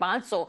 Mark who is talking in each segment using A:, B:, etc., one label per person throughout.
A: 500,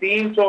B: 300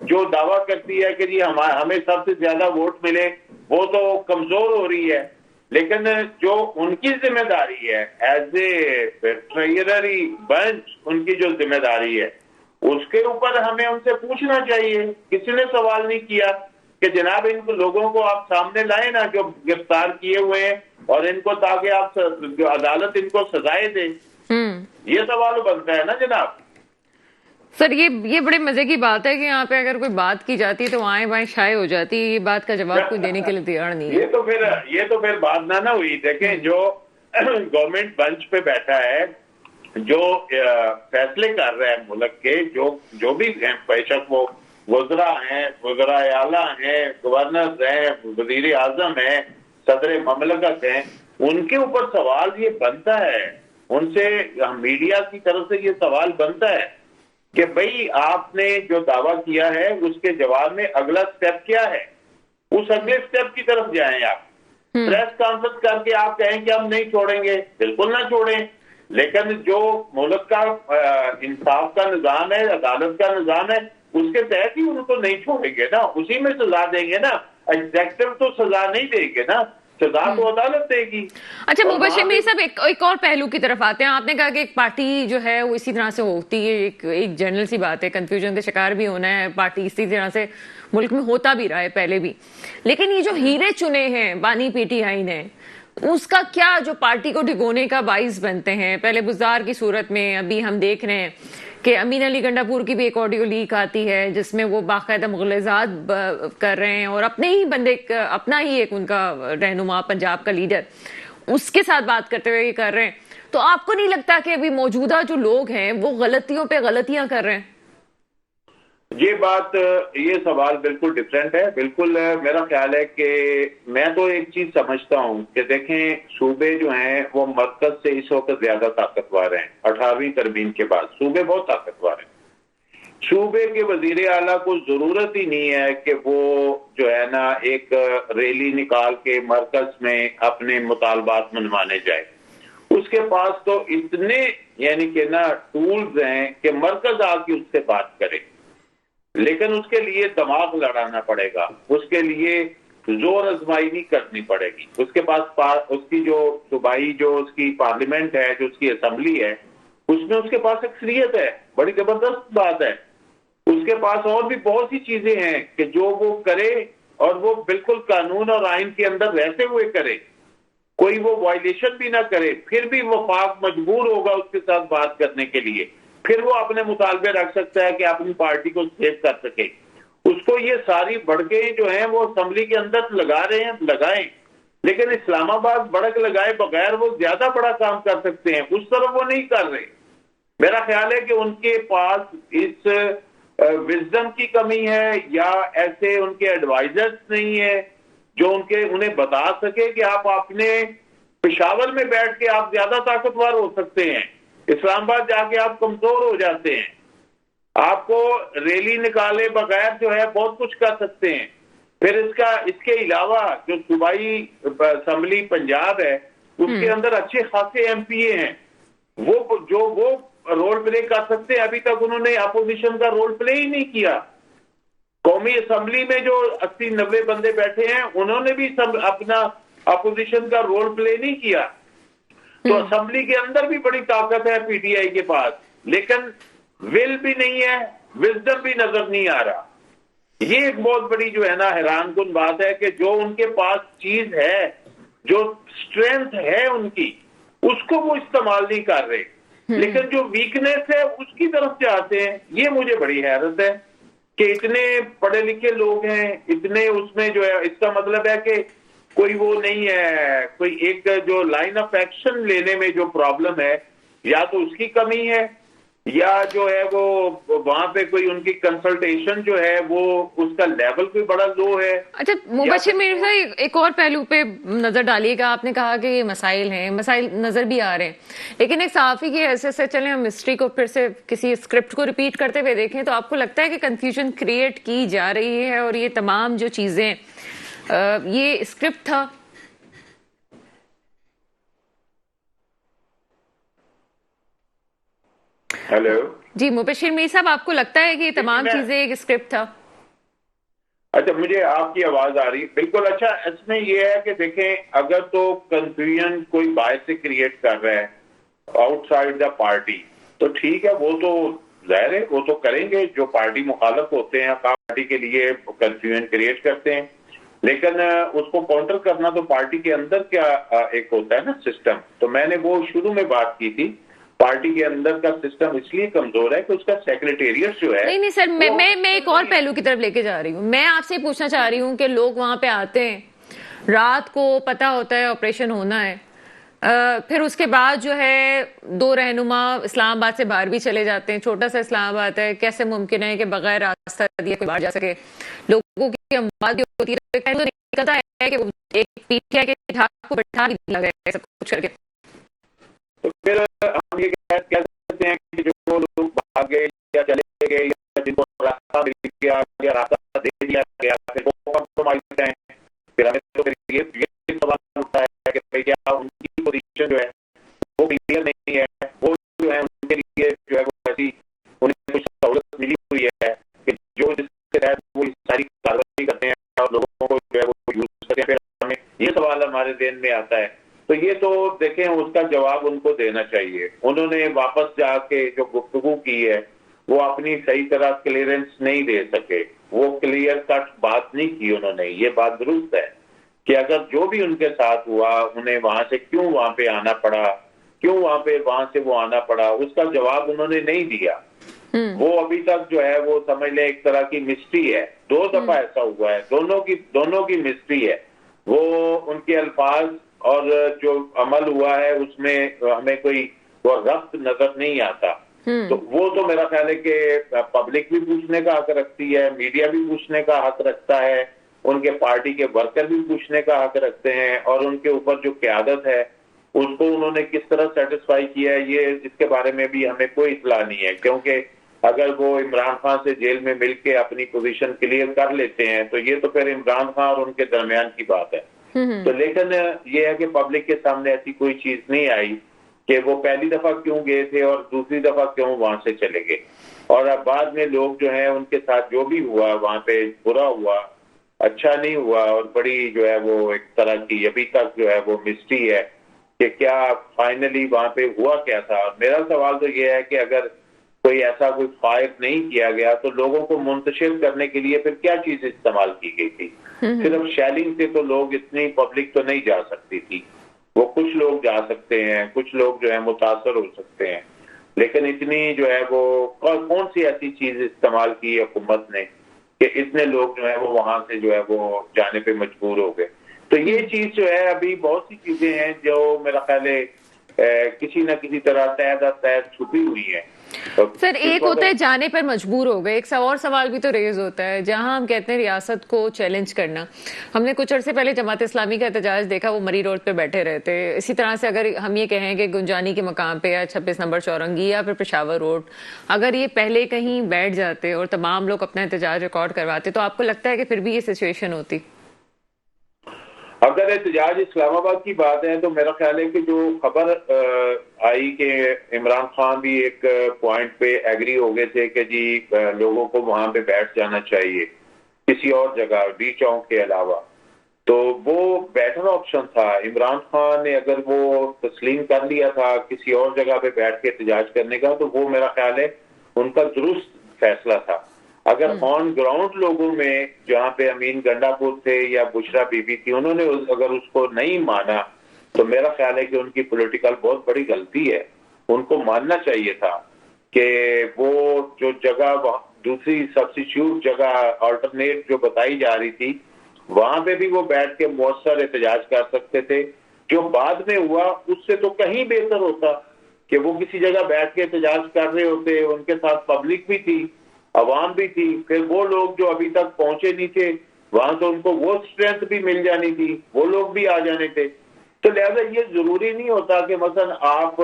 B: جو دعویٰ کرتی ہے کہ جی ہمیں سب سے زیادہ ووٹ ملے، وہ تو کمزور ہو رہی ہے. لیکن جو ان کی ذمہ داری ہے ایز اے ٹریجرری بنچ، ان کی جو ذمہ داری ہے اس کے اوپر ہمیں ان سے پوچھنا چاہیے. کسی نے سوال نہیں کیا کہ جناب ان لوگوں کو آپ سامنے لائیں نا جو گرفتار کیے ہوئے ہیں، اور ان کو تاکہ آپ جو عدالت ان کو سزائیں دے. یہ سوال بنتا ہے نا جناب.
A: سر یہ بڑے مزے کی بات ہے کہ یہاں پہ اگر کوئی بات کی جاتی تو آئیں بائیں شائع ہو جاتی، یہ بات کا جواب کوئی دینے کے لیے تیار نہیں ہے.
B: یہ تو پھر بات نہ ہوئی. دیکھیں جو گورنمنٹ بنچ پہ بیٹھا ہے، جو فیصلے کر رہے ہیں ملک کے، جو بھی ہیں، بے شک وہ وزراء ہیں، وزراء اعلیٰ ہیں، گورنر ہیں، وزیر اعظم ہیں، صدر مملکت ہیں، ان کے اوپر سوال یہ بنتا ہے، ان سے میڈیا کی طرف سے یہ سوال بنتا ہے کہ بھئی آپ نے جو دعویٰ کیا ہے اس کے جواب میں اگلا سٹیپ کیا ہے. اس اگلے سٹیپ کی طرف جائیں. آپ پریس کانفرنس کر کے آپ کہیں کہ ہم نہیں چھوڑیں گے، بالکل نہ چھوڑیں. لیکن جو ملک کا انصاف کا نظام ہے، عدالت کا نظام ہے، اس کے تحت ہی ان کو نہیں چھوڑیں گے نا، اسی میں سزا دیں گے نا. ایگزیکٹو تو سزا نہیں دے گے نا، سزا تو عدالت دے گی.
A: اچھا مبشر میر صاحب، ایک اور پہلو کی طرف آتے ہیں. آپ نے کہا کہ ایک پارٹی جو ہے وہ اسی طرح سے ہوتی ہے، ایک جنرل سی بات ہے، کنفیوژن کا شکار بھی ہونا ہے. پارٹی اسی طرح سے ملک میں ہوتا بھی رہا ہے پہلے بھی. لیکن یہ جو ہیرے چنے ہیں بانی پی ٹی آئی نے، اس کا کیا جو پارٹی کو ڈگونے کا باعث بنتے ہیں؟ پہلے بزدار کی صورت میں، ابھی ہم دیکھ رہے ہیں کہ امین علی گنڈاپور کی بھی ایک آڈیو لیک آتی ہے جس میں وہ باقاعدہ مغالطات کر رہے ہیں، اور اپنے ہی بندے، اپنا ہی ایک ان کا رہنما، پنجاب کا لیڈر، اس کے ساتھ بات کرتے ہوئے یہ کر رہے ہیں. تو آپ کو نہیں لگتا کہ ابھی موجودہ جو لوگ ہیں وہ غلطیوں پہ غلطیاں کر رہے ہیں؟
B: یہ سوال بالکل ڈیفرنٹ ہے. بالکل میرا خیال ہے کہ میں تو ایک چیز سمجھتا ہوں کہ دیکھیں صوبے جو ہیں وہ مرکز سے اس وقت زیادہ طاقتور ہیں. 18ویں ترمیم کے بعد صوبے بہت طاقتور ہیں. صوبے کے وزیر اعلیٰ کو ضرورت ہی نہیں ہے کہ وہ جو ہے نا ایک ریلی نکال کے مرکز میں اپنے مطالبات منوانے جائے. اس کے پاس تو اتنے یعنی کہ نا ٹولز ہیں کہ مرکز آ کے اس سے بات کرے. لیکن اس کے لیے دماغ لڑانا پڑے گا، اس کے لیے زور آزمائی نہیں کرنی پڑے گی. اس کے پاس اس کی جو صوبائی جو اس کی پارلیمنٹ ہے، جو اس کی اسمبلی ہے، اس میں اس کے پاس اکثریت ہے. بڑی زبردست بات ہے. اس کے پاس اور بھی بہت سی چیزیں ہیں کہ جو وہ کرے، اور وہ بالکل قانون اور آئین کے اندر رہتے ہوئے کرے، کوئی وہ وائلیشن بھی نہ کرے. پھر بھی وفاق مجبور ہوگا اس کے ساتھ بات کرنے کے لیے. پھر وہ اپنے مطالبے رکھ سکتا ہے کہ اپنی پارٹی کو سیو کر سکے. اس کو یہ ساری بڑکیں جو ہیں وہ اسمبلی کے اندر لگا رہے ہیں، لگائیں. لیکن اسلام آباد بڑک لگائے بغیر وہ زیادہ بڑا کام کر سکتے ہیں. اس طرح وہ نہیں کر رہے. میرا خیال ہے کہ ان کے پاس اس وزڈم کی کمی ہے، یا ایسے ان کے ایڈوائزرز نہیں ہیں جو انہیں بتا سکے کہ آپ اپنے پشاور میں بیٹھ کے آپ زیادہ طاقتور ہو سکتے ہیں، اسلام آباد جا کے آپ کمزور ہو جاتے ہیں. آپ کو ریلی نکالے بغیر جو ہے بہت کچھ کر سکتے ہیں. پھر اس کے علاوہ جو صوبائی اسمبلی پنجاب ہے، اس کے اندر اچھے خاصے ایم پی اے ہیں، وہ رول پلے کر سکتے ہیں. ابھی تک انہوں نے اپوزیشن کا رول پلے ہی نہیں کیا. قومی اسمبلی میں جو 80-90 بندے بیٹھے ہیں، انہوں نے بھی اپنا اپوزیشن کا رول پلے نہیں کیا. تو اسمبلی کے اندر بھی بڑی طاقت ہے پی ٹی آئی کے پاس، لیکن ول بھی نہیں ہے، وزڈم بھی نظر نہیں آ رہا. یہ ایک بہت بڑی جو ہے نا حیران کن بات ہے کہ جو ان کے پاس چیز ہے، جو اسٹرینتھ ہے ان کی، اس کو وہ استعمال نہیں کر رہے. لیکن جو ویکنیس ہے اس کی طرف جاتے ہیں. یہ مجھے بڑی حیرت ہے کہ اتنے پڑھے لکھے لوگ ہیں، اتنے اس میں جو ہے، اس کا مطلب ہے کہ کوئی وہ نہیں ہے، کوئی ایک جو لائن آف ایکشن لینے میں جو پرابلم ہے، یا تو اس کی کمی ہے، یا جو ہے وہ وہاں پہ کوئی ان کی کنسلٹیشن جو ہے وہ اس کا لیول کوئی بڑا لو ہے.
A: اچھا مبشر میر صاحب، ایک اور پہلو پہ نظر ڈالیے گا. آپ نے کہا کہ یہ مسائل ہیں، مسائل نظر بھی آ رہے ہیں، لیکن ایک صحافی کی حیثیت سے چلیں ہم ہسٹری کو پھر سے کسی اسکرپٹ کو ریپیٹ کرتے ہوئے دیکھیں تو آپ کو لگتا ہے کہ کنفیوژن کریٹ کی جا رہی ہے، اور یہ تمام جو چیزیں یہ اسکرپٹ تھا؟
B: ہیلو
A: جی مبشر میر صاحب، آپ کو لگتا ہے کہ یہ تمام چیزیں ایک اسکرپٹ تھا؟
B: اچھا مجھے آپ کی آواز آ رہی ہے بالکل. اچھا اس میں یہ ہے کہ دیکھیں اگر تو کنفیوژن کوئی باعث سے کریٹ کر رہا ہے آؤٹ سائڈ دا پارٹی تو ٹھیک ہے, وہ تو ظاہر ہے وہ تو کریں گے, جو پارٹی مخالف ہوتے ہیں پارٹی کے لیے کنفیوژن کریٹ کرتے ہیں, لیکن اس کو کاؤنٹر کرنا تو پارٹی کے اندر کیا ایک ہوتا ہے نا سسٹم. تو میں نے وہ شروع میں بات کی تھی, پارٹی کے اندر کا سسٹم اس لیے کمزور ہے کہ اس کا سیکریٹریٹ جو ہے.
A: نہیں سر, میں ایک اور پہلو کی طرف لے کے جا رہی ہوں. میں آپ سے پوچھنا چاہ رہی ہوں کہ لوگ وہاں پہ آتے ہیں, رات کو پتا ہوتا ہے آپریشن ہونا ہے, پھر اس کے بعد جو ہے دو رہنما اسلام آباد سے باہر بھی چلے جاتے ہیں. چھوٹا سا اسلام آباد ہے, کیسے ممکن ہے کہ بغیر راستہ دیے کوئی باہر جا سکے؟ لوگوں کی اموات بھی ہوتی ہے, نکلتا ہے کہ ایک پیٹھ ہے کہ ڈھاک کو بٹھا بھی دیا گیا ہے سب کچھ کر کے.
B: تو پھر ہم یہ کہہ سکتے ہیں کہ جو لوگ بھاگے یا چلے گئے یا جن کو راستہ مل گیا یا راستہ دے دیا گیا پھر وہ کمپرومائز ہیں. پھر ہمیں تو یہ سوال اٹھتا ہے کہ کیا ان کی پوزیشن جو ہے وہ کلیئر نہیں ہے, وہ جو ہے ان کے لیے جو ہے وہ ایسی انہیں کچھ سہولت ملی ہوئی ہے کہ جو جس کے تحت وہ ساری کارروائی کرتے ہیں اور لوگوں کو جو ہے وہ یوز کرتے ہیں. پھر ہمیں یہ سوال ہمارے ذہن میں آتا ہے, تو یہ تو دیکھیں اس کا جواب ان کو دینا چاہیے. انہوں نے واپس جا کے جو گفتگو کی ہے وہ اپنی صحیح طرح کلیئرنس نہیں دے سکے, وہ کلیئر کٹ بات نہیں کی انہوں نے. یہ بات درست ہے کہ اگر جو بھی ان کے ساتھ ہوا انہیں وہاں سے کیوں وہاں پہ آنا پڑا, کیوں وہاں سے وہ آنا پڑا, اس کا جواب انہوں نے نہیں دیا. وہ ابھی تک جو ہے وہ سمجھ لیں ایک طرح کی مسٹری ہے. 2 دفعہ ایسا ہوا ہے, دونوں کی مسٹری ہے. وہ ان کے الفاظ اور جو عمل ہوا ہے اس میں ہمیں کوئی وہ ربط نظر نہیں آتا. تو وہ تو میرا خیال ہے کہ پبلک بھی پوچھنے کا حق رکھتی ہے, میڈیا بھی پوچھنے کا حق رکھتا ہے, ان کے پارٹی کے ورکر بھی پوچھنے کا حق رکھتے ہیں, اور ان کے اوپر جو قیادت ہے اس کو انہوں نے کس طرح سیٹسفائی کیا ہے یہ اس کے بارے میں بھی ہمیں کوئی اطلاع نہیں ہے. کیونکہ اگر وہ عمران خان سے جیل میں مل کے اپنی پوزیشن کلیئر کر لیتے ہیں تو یہ تو پھر عمران خان اور ان کے درمیان کی بات ہے. تو لیکن یہ ہے کہ پبلک کے سامنے ایسی کوئی چیز نہیں آئی کہ وہ پہلی دفعہ کیوں گئے تھے اور دوسری دفعہ کیوں وہاں سے چلے گئے. اور اب بعد میں لوگ جو ہیں ان کے ساتھ جو بھی ہوا وہاں پہ برا ہوا, اچھا نہیں ہوا, اور بڑی جو ہے وہ ایک طرح کی ابھی تک جو ہے وہ مسٹری ہے کہ کیا فائنلی وہاں پہ ہوا کیا تھا. اور میرا سوال تو یہ ہے کہ اگر کوئی ایسا کوئی فائر نہیں کیا گیا تو لوگوں کو منتشر کرنے کے لیے پھر کیا چیز استعمال کی گئی تھی؟ صرف شیلنگ سے تو لوگ اتنی پبلک تو نہیں جا سکتی تھی. وہ کچھ لوگ جا سکتے ہیں, کچھ لوگ جو ہے متاثر ہو سکتے ہیں, لیکن اتنی جو ہے وہ کون سی ایسی چیز استعمال کی حکومت نے کہ اتنے لوگ جو ہے وہ وہاں سے جو ہے وہ جانے پہ مجبور ہو گئے. تو یہ چیز جو ہے ابھی بہت سی چیزیں ہیں جو میرا خیال ہے کسی نہ کسی طرح تحت چھپی ہوئی ہیں.
A: سر ایک ہوتا ہے جانے پر مجبور ہو گئے, ایک اور سوال بھی تو ریز ہوتا ہے جہاں ہم کہتے ہیں ریاست کو چیلنج کرنا. ہم نے کچھ عرصے پہلے جماعت اسلامی کا احتجاج دیکھا, وہ مری روڈ پہ بیٹھے رہتے. اسی طرح سے اگر ہم یہ کہیں کہ گنجانی کے مقام پہ یا 26 نمبر چورنگی یا پھر پشاور روڈ, اگر یہ پہلے کہیں بیٹھ جاتے اور تمام لوگ اپنا احتجاج ریکارڈ کرواتے تو آپ کو لگتا ہے کہ پھر بھی یہ سچویشن ہوتی؟
B: اگر احتجاج اسلام آباد کی بات ہے تو میرا خیال ہے کہ جو خبر آئی کہ عمران خان بھی ایک پوائنٹ پہ ایگری ہو گئے تھے کہ جی لوگوں کو وہاں پہ بیٹھ جانا چاہیے کسی اور جگہ ڈی چوک کے علاوہ, تو وہ بیٹر آپشن تھا. عمران خان نے اگر وہ تسلیم کر لیا تھا کسی اور جگہ پہ بیٹھ کے احتجاج کرنے کا تو وہ میرا خیال ہے ان کا درست فیصلہ تھا. اگر آن گراؤنڈ لوگوں میں جہاں پہ امین گنڈا پور تھے یا بشرا بی بی تھی انہوں نے اگر اس کو نہیں مانا تو میرا خیال ہے کہ ان کی پولیٹیکل بہت بڑی غلطی ہے. ان کو ماننا چاہیے تھا کہ وہ جو جگہ دوسری سبسٹیچیوٹ جگہ آلٹرنیٹ جو بتائی جا رہی تھی وہاں پہ بھی وہ بیٹھ کے مؤثر احتجاج کر سکتے تھے. جو بعد میں ہوا اس سے تو کہیں بہتر ہوتا کہ وہ کسی جگہ بیٹھ کے احتجاج کر رہے ہوتے, ان کے ساتھ پبلک بھی تھی, عوام بھی تھی, پھر وہ لوگ جو ابھی تک پہنچے نہیں تھے وہاں تو ان کو وہ اسٹرینتھ بھی مل جانی تھی, وہ لوگ بھی آ جانے تھے. تو لہذا یہ ضروری نہیں ہوتا کہ مثلا آپ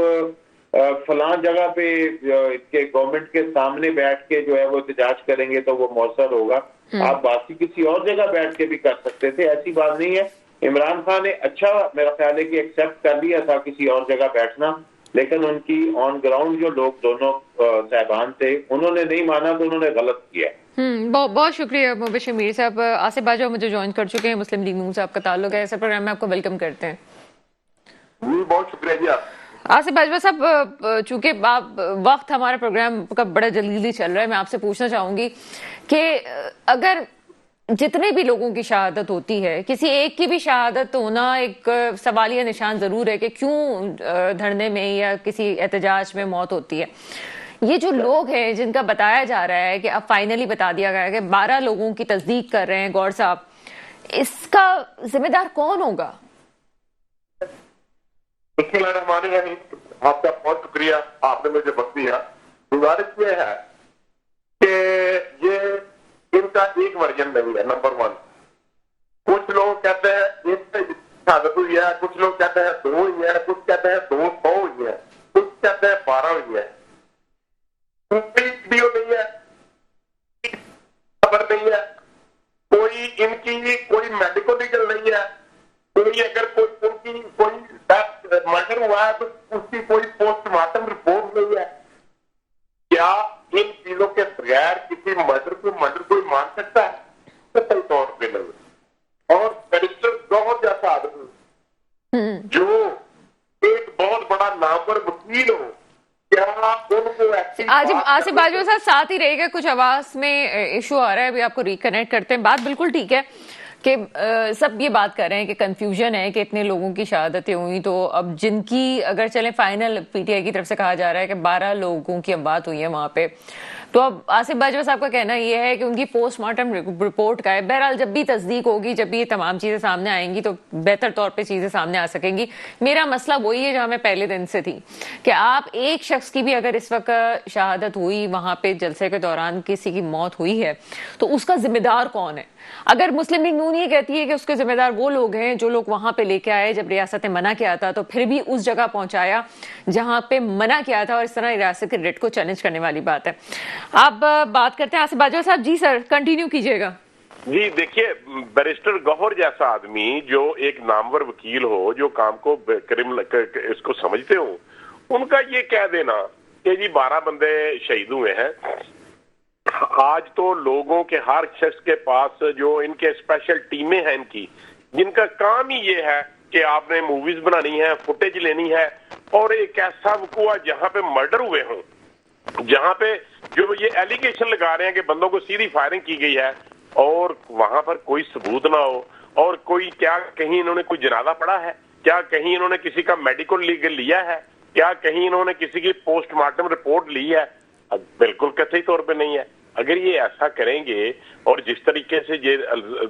B: فلاں جگہ پہ گورنمنٹ کے سامنے بیٹھ کے جو ہے وہ احتجاج کریں گے تو وہ مؤثر ہوگا. آپ باقی کسی اور جگہ بیٹھ کے بھی کر سکتے تھے, ایسی بات نہیں ہے. عمران خان نے اچھا میرا خیال ہے کہ ایکسپٹ کر لیا تھا کسی اور جگہ بیٹھنا, لیکن ان کی آن گراؤنڈ جو لوگ دونوں صاحبان تھے انہوں نے نہیں مانا تو انہوں نے غلط کیا.
A: بہت شکریہ مبشر میر صاحب. آصف باجوہ مجھے جوائن کر چکے ہیں, مسلم لیگ نون سے آپ کا تعلق ہے, ایسے پروگرام میں آپ کو ویلکم کرتے ہیں.
C: جی بہت شکریہ جی.
A: آصف باجوہ صاحب, چونکہ وقت ہمارا پروگرام کا بڑا جلدی چل رہا ہے, میں آپ سے پوچھنا چاہوں گی کہ اگر جتنے بھی لوگوں کی شہادت ہوتی ہے, کسی ایک کی بھی شہادت ہونا ایک سوالیہ نشان ضرور ہے کہ کیوں دھرنے میں یا کسی احتجاج میں موت ہوتی ہے. یہ جو لوگ ہیں جن کا بتایا جا رہا ہے کہ اب فائنلی بتا دیا گیا ہے کہ 12 لوگوں کی تصدیق کر رہے ہیں گور صاحب, اس کا ذمہ دار کون ہوگا؟
C: بسم اللہ الرحمن الرحیم. آپ کا بہت شکریہ, آپ نے مجھے وقت دیا. گزارش یہ ہے کہ یہ ان کا ایک ورژن نہیں ہے. نمبر 1, کچھ لوگ کہتے ہیں ایک سے شہادت ہوئی ہے, کچھ لوگ کہتے ہیں 2 ہوئی ہے, کچھ کہتے ہیں 200 ہوئی ہے, کچھ کہتے ہیں 12 ہوئی ہے. کوئی ویڈیو نہیں ہے, خبر نہیں ہے, کوئی ان کی کوئی میڈیکل لیگل نہیں ہے, کوئی اگر کوئی مرڈر ہوا ہے تو اس کی کوئی پوسٹ مارٹم رپورٹ نہیں ہے. کیا ان چیزوں کے بغیر کسی مرڈر کو مان سکتا ہے؟ صحیح طور پہ نہیں. اور بیرسٹر گوہر جیسا آدمی جو ایک بہت بڑا نامور وکیل ہو, کیا ان کو
A: آصف باجوہ صاحب ساتھ ہی رہے گا, کچھ آواز میں ایشو آ رہا ہے, ابھی آپ کو ریکنیکٹ کرتے ہیں. بات بالکل ٹھیک ہے کہ سب یہ بات کر رہے ہیں کہ کنفیوژن ہے کہ اتنے لوگوں کی شہادتیں ہوئی, تو اب جن کی اگر چلیں فائنل پی ٹی آئی کی طرف سے کہا جا رہا ہے کہ 12 لوگوں کی اموات ہوئی ہے وہاں پہ, تو اب آصف باجوہ صاحب کا کہنا یہ ہے کہ ان کی پوسٹ مارٹم رپورٹ کا ہے. بہرحال جب بھی تصدیق ہوگی, جب بھی یہ تمام چیزیں سامنے آئیں گی تو بہتر طور پہ چیزیں سامنے آ سکیں گی. میرا مسئلہ وہی ہے جو ہمیں پہلے دن سے تھی کہ آپ ایک شخص کی بھی اگر اس وقت شہادت ہوئی, وہاں پہ جلسے کے دوران کسی کی موت ہوئی ہے, تو اس کا ذمہ دار کون ہے؟ اگر مسلم لیگ نون یہ کہتی ہے کہ اس کے ذمہ دار وہ لوگ ہیں جو لوگ وہاں پہ لے کے آئے جب ریاست نے منع کیا تھا, تو پھر بھی اس جگہ پہنچایا جہاں پہ منع کیا تھا, اور اس طرح ریاست کے ریٹ کو چیلنج کرنے والی بات ہے. آپ بات کرتے ہیں آصف باجوہ صاحب. جی سر, کنٹینیو کیجئے گا.
C: جی دیکھیے, بیرسٹر گوہر جیسا آدمی جو ایک نامور وکیل ہو, جو کام کو اس کو سمجھتے ہوں, ان کا یہ کہہ دینا کہ جی 12 بندے شہید ہوئے ہیں. آج تو لوگوں کے ہر شخص کے پاس جو ان کے اسپیشل ٹیمیں ہیں ان کی, جن کا کام ہی یہ ہے کہ آپ نے موویز بنانی ہے, فوٹیج لینی ہے, اور ایک ایسا وقوع جہاں پہ مرڈر ہوئے ہوں, جہاں پہ جو یہ ایلیگیشن لگا رہے ہیں کہ بندوں کو سیدھی فائرنگ کی گئی ہے, اور وہاں پر کوئی ثبوت نہ ہو, اور کوئی کیا کہیں انہوں نے کوئی جنازہ پڑھا ہے, کیا کہیں انہوں نے کسی کا میڈیکل لیگل لیا ہے, کیا کہیں انہوں نے کسی کی پوسٹ مارٹم رپورٹ لی ہے؟ بالکل قطعی طور پہ نہیں ہے. اگر یہ ایسا کریں گے اور جس طریقے سے یہ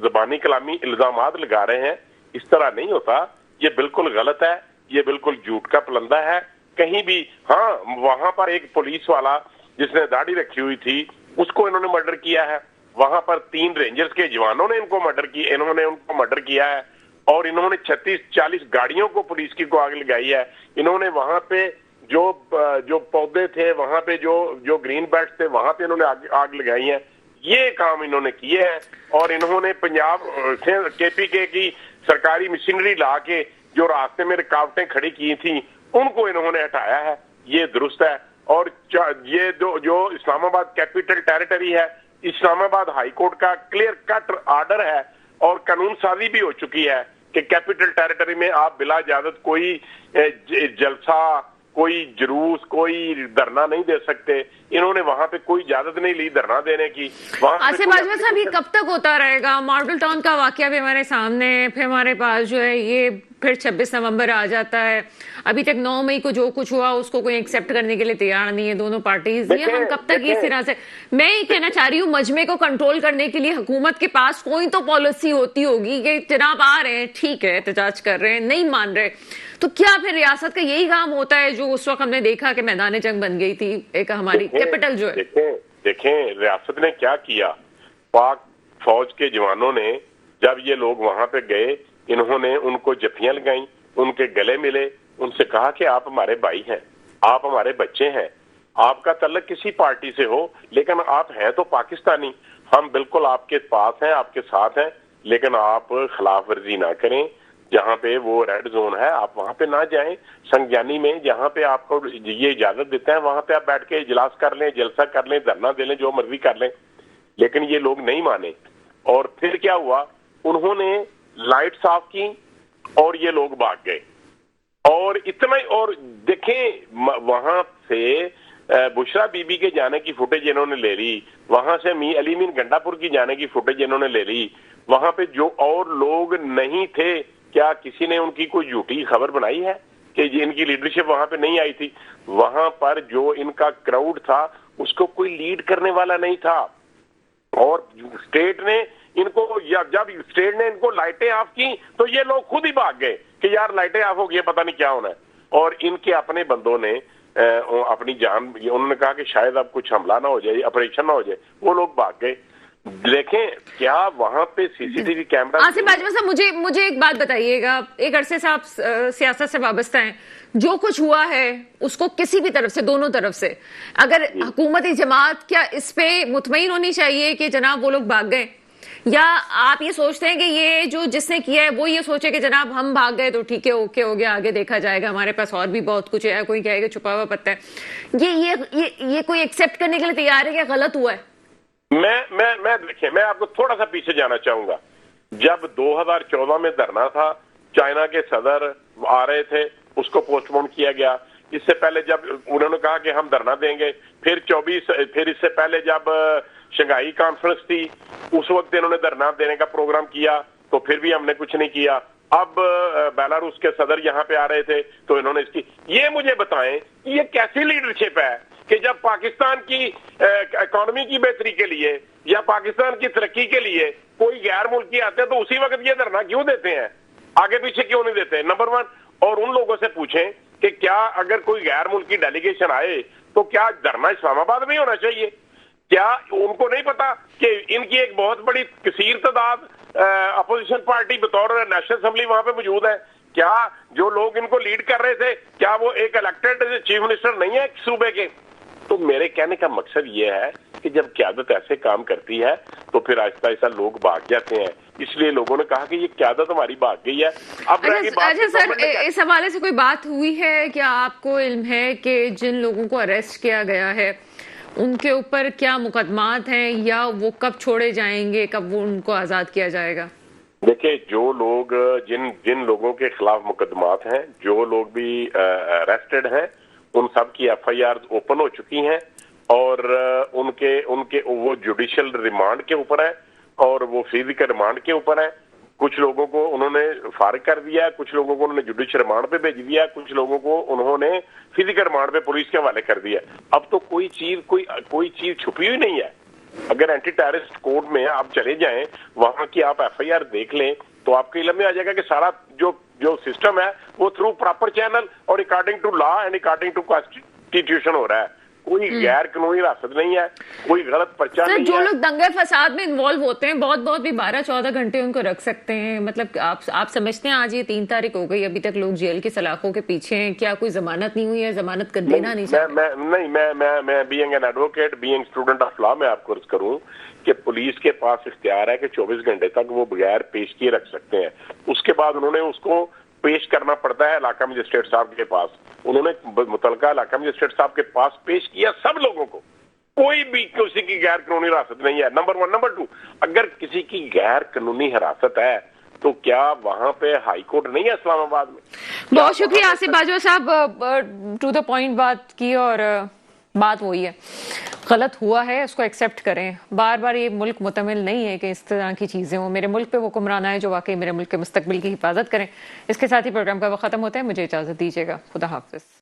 C: زبانی کلامی الزامات لگا رہے ہیں, اس طرح نہیں ہوتا. یہ بالکل غلط ہے, یہ بالکل جھوٹ کا پلندہ ہے. کہیں بھی ہاں, وہاں پر ایک پولیس والا جس نے داڑھی رکھی ہوئی تھی, اس کو انہوں نے مرڈر کیا ہے. وہاں پر 3 رینجرز کے جوانوں نے انہوں نے ان کو مرڈر کیا ہے, اور انہوں نے 36-40 گاڑیوں کو پولیس کی کو آگ لگائی ہے. انہوں نے وہاں پہ جو پودے تھے, وہاں پہ جو گرین بیلٹس تھے, وہاں پہ انہوں نے آگ لگائی ہے. یہ کام انہوں نے کیے ہیں, اور انہوں نے پنجاب کے پی کے کی سرکاری مشینری لا کے جو راستے میں رکاوٹیں کھڑی کی تھیں, ان کو انہوں نے ہٹایا ہے. یہ درست ہے. اور یہ جو اسلام آباد کیپٹل ٹیریٹری ہے, اسلام آباد ہائی کورٹ کا کلیئر کٹ آرڈر ہے, اور قانون سازی بھی ہو چکی ہے کہ کیپٹل ٹیریٹری میں آپ بلا اجازت کوئی جلسہ, کوئی جلوس, کوئی دھرنا نہیں دے سکتے. انہوں نے وہاں پہ کوئی اجازت نہیں لی دھرنا دینے کی.
A: آصف باجوہ صاحب, یہ کب تک ہوتا رہے گا؟ ماڈل ٹاؤن کا واقعہ بھی ہمارے سامنے ہے, پھر ہمارے پاس جو ہے یہ پھر 26 نومبر آ جاتا ہے. ابھی تک 9 مئی کو جو کچھ ہوا اس کو کوئی ایکسیپٹ کرنے کے لیے تیار نہیں ہے دونوں پارٹیز. یہ ہم کب تک اس طرح سے, میں یہ کہنا چاہ رہی ہوں مجمع کو کنٹرول کرنے کے لیے حکومت کے پاس کوئی تو پالیسی ہوتی ہوگی کہ جناب آ رہے ہیں, ٹھیک ہے, احتجاج کر رہے ہیں, نہیں مان رہے, تو کیا پھر ریاست کا یہی کام ہوتا ہے جو اس وقت ہم نے دیکھا کہ میدان جنگ بن گئی تھی ایک ہماری کیپٹل جو ہے؟
C: دیکھیں ریاست نے کیا کیا. پاک فوج کے جوانوں نے جب یہ لوگ وہاں پہ گئے, انہوں نے ان کو جفیاں لگائیں, ان کے گلے ملے, ان سے کہا کہ آپ ہمارے بھائی ہیں, آپ ہمارے بچے ہیں, آپ کا تعلق کسی پارٹی سے ہو لیکن آپ ہیں تو پاکستانی, ہم بالکل آپ کے پاس ہیں, آپ کے ساتھ ہیں, لیکن آپ خلاف ورزی نہ کریں, جہاں پہ وہ ریڈ زون ہے آپ وہاں پہ نہ جائیں. سنگیانی میں جہاں پہ آپ کو یہ اجازت دیتے ہیں وہاں پہ آپ بیٹھ کے اجلاس کر لیں, جلسہ کر لیں, دھرنا دے لیں, جو مرضی کر لیں. لیکن یہ لوگ نہیں مانے, اور پھر کیا ہوا, انہوں نے لائٹس آف کی اور یہ لوگ بھاگ گئے. اور اتنا ہی, اور دیکھیں وہاں سے بشرا بی بی کے جانے کی فوٹیج انہوں نے لے لی, وہاں سے علی مین گنڈا پور کی جانے کی فوٹیج انہوں نے لے لی. وہاں پہ جو اور لوگ نہیں تھے, کیا کسی نے ان کی کوئی جھوٹی خبر بنائی ہے کہ ان کی لیڈرشپ وہاں پہ نہیں آئی تھی؟ وہاں پر جو ان کا کراؤڈ تھا اس کو کوئی لیڈ کرنے والا نہیں تھا. اور اسٹیٹ نے ان کو, جب اسٹیٹ نے ان کو لائٹیں آف کی تو یہ لوگ خود ہی بھاگ گئے کہ یار لائٹیں آف ہو گئی, پتہ نہیں کیا ہونا ہے. اور ان کے اپنے بندوں نے اپنی جان, انہوں نے کہا کہ شاید اب کچھ حملہ نہ ہو جائے, آپریشن نہ ہو جائے, وہ لوگ بھاگ گئے. دیکھیں کیا وہاں پہ C C T V camera.
A: Asif Bajwa صاحب, مجھے ایک بات بتائیے گا, ایک عرصے سے آپ سیاست سے وابستہ ہیں, جو کچھ ہوا ہے اس کو کسی بھی طرف سے, دونوں طرف سے, اگر حکومتی جماعت کیا اس پہ مطمئن ہونی چاہیے کہ جناب وہ لوگ بھاگ گئے, یا آپ یہ سوچتے ہیں کہ یہ جو جس نے کیا ہے وہ یہ سوچے کہ جناب ہم بھاگ گئے تو ٹھیک ہے, اوکے ہو گیا, آگے دیکھا جائے گا, ہمارے پاس اور بھی بہت کچھ ہے, کوئی کہے گا چھپا ہوا پتہ ہے. یہ کوئی ایکسیپٹ کرنے کے لیے تیار ہے کہ غلط ہوا ہے؟
C: میں دیکھیں, میں آپ کو تھوڑا سا پیچھے جانا چاہوں گا. جب 2014 میں دھرنا تھا, چائنا کے صدر آ رہے تھے, اس کو پوسٹ پون کیا گیا. اس سے پہلے جب انہوں نے کہا کہ ہم دھرنا دیں گے, پھر اس سے پہلے جب شنگھائی کانفرنس تھی اس وقت انہوں نے دھرنا دینے کا پروگرام کیا, تو پھر بھی ہم نے کچھ نہیں کیا. اب بیلاروس کے صدر یہاں پہ آ رہے تھے تو انہوں نے اس کی, یہ مجھے بتائیں یہ کیسی لیڈرشپ ہے کہ جب پاکستان کی اکانومی کی بہتری کے لیے یا پاکستان کی ترقی کے لیے کوئی غیر ملکی آتے ہیں تو اسی وقت یہ دھرنا کیوں دیتے ہیں, آگے پیچھے کیوں نہیں دیتے؟ نمبر 1. اور ان لوگوں سے پوچھیں کہ کیا اگر کوئی غیر ملکی ڈیلیگیشن آئے تو کیا دھرنا اسلام آباد میں ہونا چاہیے؟ کیا ان کو نہیں پتا کہ ان کی ایک بہت بڑی کثیر تعداد اپوزیشن پارٹی بطور نیشنل اسمبلی وہاں پہ موجود ہے؟ کیا جو لوگ ان کو لیڈ کر رہے تھے کیا وہ ایک الیکٹڈ چیف منسٹر نہیں ہے صوبے کے؟ تو میرے کہنے کا مقصد یہ ہے کہ جب قیادت ایسے کام کرتی ہے تو پھر آہستہ آہستہ لوگ بھاگ جاتے ہیں. اس لیے لوگوں نے کہا کہ یہ قیادت ہماری بھاگ گئی ہے. اب
A: اچھا سر, اس حوالے سے کوئی بات ہوئی ہے؟ کیا آپ کو علم ہے کہ جن لوگوں کو اریسٹ کیا گیا ہے ان کے اوپر کیا مقدمات ہیں, یا وہ کب چھوڑے جائیں گے, کب وہ ان کو آزاد کیا جائے گا؟
C: دیکھیں, جو لوگ جن لوگوں کے خلاف مقدمات ہیں, جو لوگ بھی اریسٹڈ ہیں, ان سب کی ایف آئی آر اوپن ہو چکی ہیں, اور ان کے وہ جوڈیشل ریمانڈ کے اوپر ہے اور وہ فزیکل ریمانڈ کے اوپر ہے. کچھ لوگوں کو انہوں نے فارغ کر دیا, کچھ لوگوں کو انہوں نے جوڈیشل ریمانڈ پہ بھیج دیا, کچھ لوگوں کو انہوں نے فزیکل ریمانڈ پہ پولیس کے حوالے کر دیا. اب تو کوئی چیز چھپی ہوئی نہیں ہے. اگر اینٹی ٹیررسٹ کورٹ میں آپ چلے جائیں, وہاں کی آپ ایف آئی آر دیکھ لیں تو آپ کے علم میں آ جائے گا کہ سارا جو سسٹم ہے وہ تھرو پراپر چینل اور according to law and according to constitution ہو رہا ہے. کوئی غیر قانونی حراست نہیں ہے, کوئی غلط پرچہ نہیں ہے.
A: جو لوگ دنگے فساد میں انوالو ہوتے ہیں بہت بھی 12-14 گھنٹے ان کو رکھ سکتے ہیں. مطلب آپ سمجھتے ہیں آج یہ 3 تاریخ ہو گئی, ابھی تک لوگ جیل کی سلاخوں کے پیچھے ہیں, کیا کوئی ضمانت نہیں ہوئی ہے؟ ضمانت کر دینا نہیں چاہتے؟
C: میں being an advocate, being student of law, میں آپ کو عرض کروں کہ پولیس کے پاس اختیار ہے کہ 24 گھنٹے تک وہ بغیر پیش کیے رکھ سکتے ہیں. اس کے بعد انہوں نے اس کو پیش کرنا پڑتا ہے علاقہ مجسٹریٹ صاحب کے پاس. انہوں نے متعلقہ علاقہ مجسٹریٹ صاحب کے پاس پیش کیا سب لوگوں کو, کوئی بھی کسی کی غیر قانونی حراست نہیں ہے. نمبر 1. نمبر 2, اگر کسی کی غیر قانونی حراست ہے تو کیا وہاں پہ ہائی کورٹ نہیں ہے اسلام آباد میں؟
A: بہت شکریہ آصف باجوہ صاحب, ٹو دا پوائنٹ بات کی, اور بات وہی ہے, غلط ہوا ہے اس کو ایکسیپٹ کریں. بار بار یہ ملک متمل نہیں ہے کہ اس طرح کی چیزیں ہوں. میرے ملک پہ وہ حکمران آئے جو واقعی میرے ملک کے مستقبل کی حفاظت کریں. اس کے ساتھ ہی پروگرام کا وقت ختم ہوتا ہے. مجھے اجازت دیجیے گا. خدا حافظ.